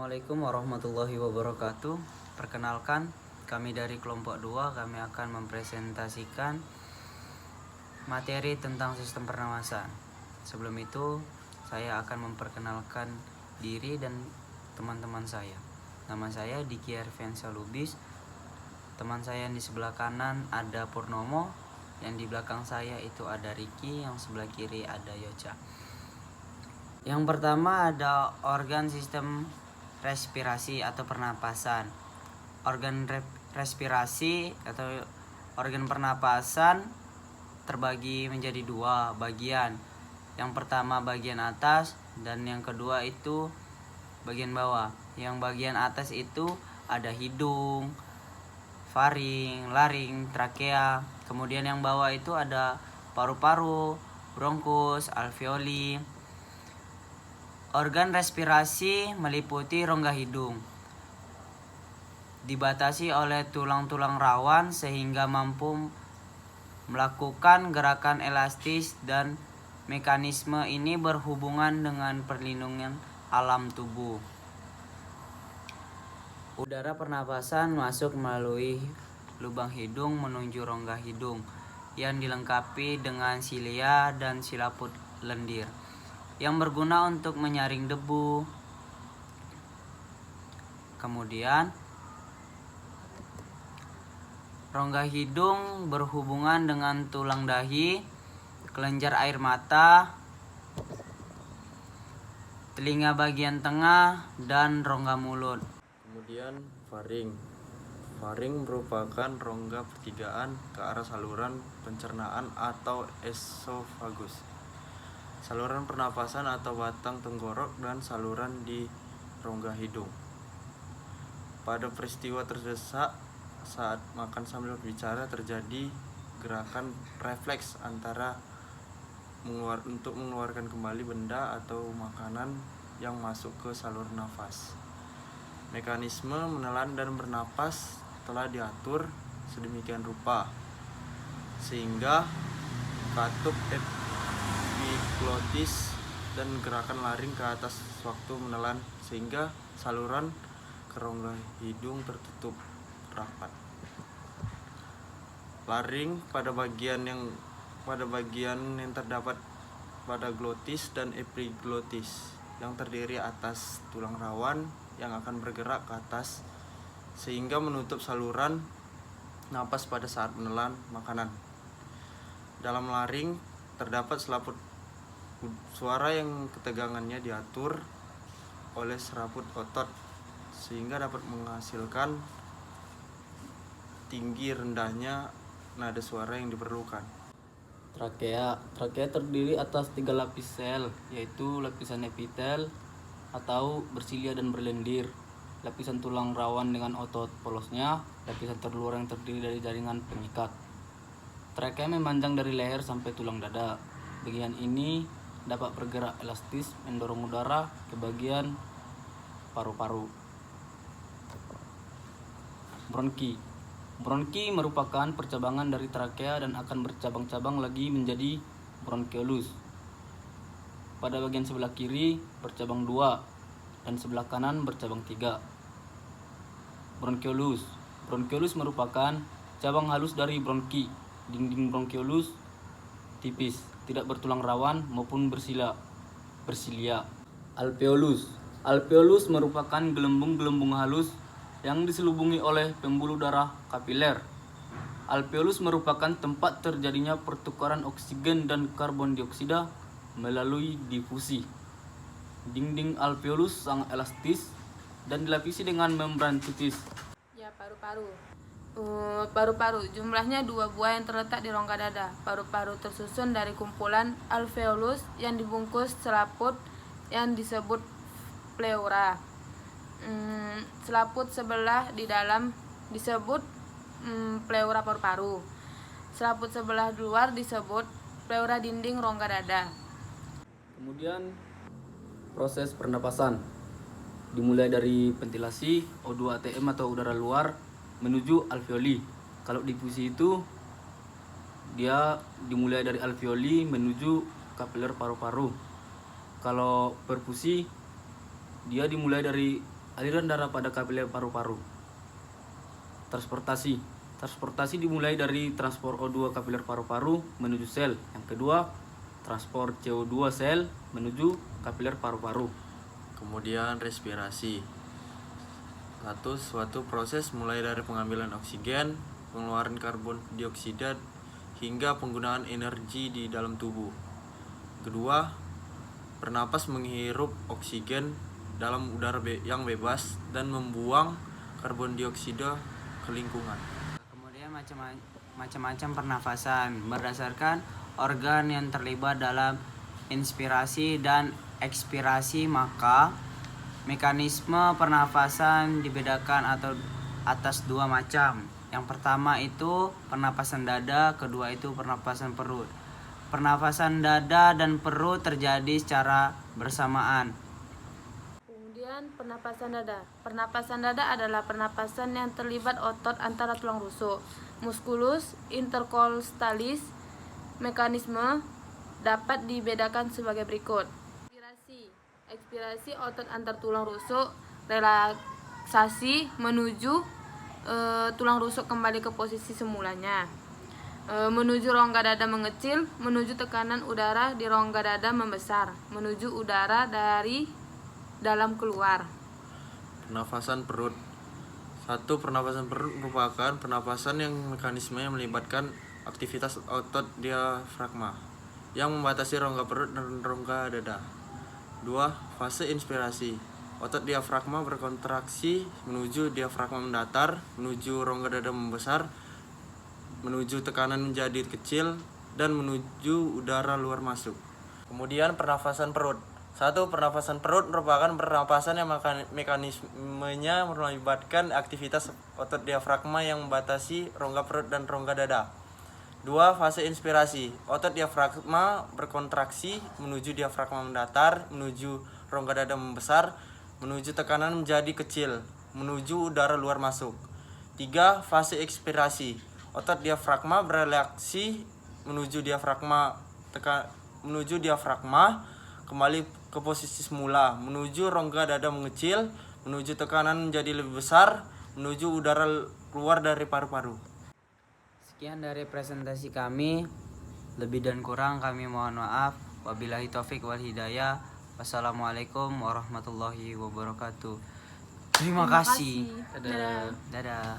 Assalamualaikum warahmatullahi wabarakatuh. Perkenalkan, kami dari kelompok 2 kami akan mempresentasikan materi tentang sistem pernapasan. Sebelum itu, saya akan memperkenalkan diri dan teman-teman saya. Nama saya Diki Arfiansa Lubis. Teman saya yang di sebelah kanan ada Purnomo, yang di belakang saya itu ada Riki, yang sebelah kiri ada Yocha. Yang pertama ada organ sistem respirasi atau pernapasan. Organ respirasi atau organ pernapasan terbagi menjadi dua bagian. Yang pertama bagian atas dan yang kedua itu bagian bawah. Yang bagian atas itu ada hidung, faring, laring, trakea. Kemudian yang bawah itu ada paru-paru, bronkus, alveoli. Organ respirasi meliputi rongga hidung. Dibatasi oleh tulang-tulang rawan sehingga mampu melakukan gerakan elastis dan mekanisme ini berhubungan dengan perlindungan alam tubuh. Udara pernapasan masuk melalui lubang hidung menuju rongga hidung yang dilengkapi dengan silia dan silaput lendir yang berguna untuk menyaring debu. Kemudian, rongga hidung berhubungan dengan tulang dahi, kelenjar air mata, telinga bagian tengah, dan rongga mulut. Kemudian faring. Faring merupakan rongga pertigaan ke arah saluran pencernaan atau esofagus, saluran pernapasan atau batang tenggorok, dan saluran di rongga hidung. Pada peristiwa terdesak saat makan sambil berbicara terjadi gerakan refleks antara untuk mengeluarkan kembali benda atau makanan yang masuk ke saluran nafas. Mekanisme menelan dan bernapas telah diatur sedemikian rupa sehingga katup epiglotis dan gerakan laring ke atas waktu menelan sehingga saluran ke rongga hidung tertutup rapat. Laring pada bagian yang terdapat pada glotis dan epiglotis yang terdiri atas tulang rawan yang akan bergerak ke atas sehingga menutup saluran napas pada saat menelan makanan. Dalam laring terdapat selaput suara yang ketegangannya diatur oleh serabut otot sehingga dapat menghasilkan tinggi rendahnya nada suara yang diperlukan. Trakea terdiri atas 3 lapis sel, yaitu lapisan epitel atau bersilia dan berlendir, lapisan tulang rawan dengan otot polosnya, lapisan terluar yang terdiri dari jaringan pengikat. Trakea memanjang dari leher sampai tulang dada. Bagian ini dapat bergerak elastis mendorong udara ke bagian paru-paru. Bronki merupakan percabangan dari trakea dan akan bercabang-cabang lagi menjadi bronkeolus. Pada bagian sebelah kiri bercabang 2 dan sebelah kanan bercabang 3. Bronkeolus merupakan cabang halus dari bronki. Dinding bronkeolus tipis, tidak bertulang rawan maupun bersilia. Alveolus merupakan gelembung-gelembung halus yang diselubungi oleh pembuluh darah kapiler. Alveolus merupakan tempat terjadinya pertukaran oksigen dan karbon dioksida melalui difusi. Dinding alveolus sangat elastis dan dilapisi dengan membran tipis. Ya, paru-paru jumlahnya 2 buah yang terletak di rongga dada. Paru-paru tersusun dari kumpulan alveolus yang dibungkus selaput yang disebut pleura. Selaput sebelah di dalam disebut pleura paru-paru. Selaput sebelah luar disebut pleura dinding rongga dada. Kemudian proses pernapasan dimulai dari ventilasi O2 ATM atau udara luar menuju alveoli. Kalau difusi itu dia dimulai dari alveoli menuju kapiler paru-paru. Kalau perfusi dia dimulai dari Aliran darah pada kapiler paru-paru. Transportasi dimulai dari transport O2 kapiler paru-paru menuju sel. Yang kedua, transport CO2 sel menuju kapiler paru-paru. Kemudian respirasi. Suatu proses mulai dari pengambilan oksigen, pengeluaran karbon dioksida hingga penggunaan energi di dalam tubuh. Kedua, bernapas menghirup oksigen dalam udara yang bebas dan membuang karbon dioksida ke lingkungan. Kemudian macam-macam pernafasan berdasarkan organ yang terlibat dalam inspirasi dan ekspirasi, maka mekanisme pernafasan dibedakan atau atas dua macam. Yang pertama itu pernapasan dada, kedua itu pernapasan perut. Pernapasan dada dan perut terjadi secara bersamaan. Kemudian pernapasan dada. Pernapasan dada adalah pernapasan yang terlibat otot antara tulang rusuk, musculus intercostales. Mekanisme dapat dibedakan sebagai berikut. Ekspirasi otot antar tulang rusuk, relaksasi menuju tulang rusuk kembali ke posisi semulanya. Menuju rongga dada mengecil, menuju tekanan udara di rongga dada membesar, menuju udara dari dalam keluar. Pernafasan perut. Pernafasan perut merupakan pernafasan yang mekanismenya melibatkan aktivitas otot diafragma yang membatasi rongga perut dan rongga dada. 2. Fase inspirasi. Otot diafragma berkontraksi menuju diafragma mendatar, menuju rongga dada membesar, menuju tekanan menjadi kecil, dan menuju udara luar masuk. Kemudian pernafasan perut. Pernafasan perut merupakan pernafasan yang mekanismenya melibatkan aktivitas otot diafragma yang membatasi rongga perut dan rongga dada. 2. Fase inspirasi. Otot diafragma berkontraksi menuju diafragma mendatar, menuju rongga dada membesar, menuju tekanan menjadi kecil, menuju udara luar masuk. 3. Fase ekspirasi. Otot diafragma berelaksi menuju diafragma kembali ke posisi semula, menuju rongga dada mengecil, menuju tekanan menjadi lebih besar, menuju udara keluar dari paru-paru. Sekian dari presentasi kami. Lebih dan kurang kami mohon maaf. Wabillahi taufik wal hidayah. Wassalamualaikum warahmatullahi wabarakatuh. Terima kasih. Dadah. Dadah.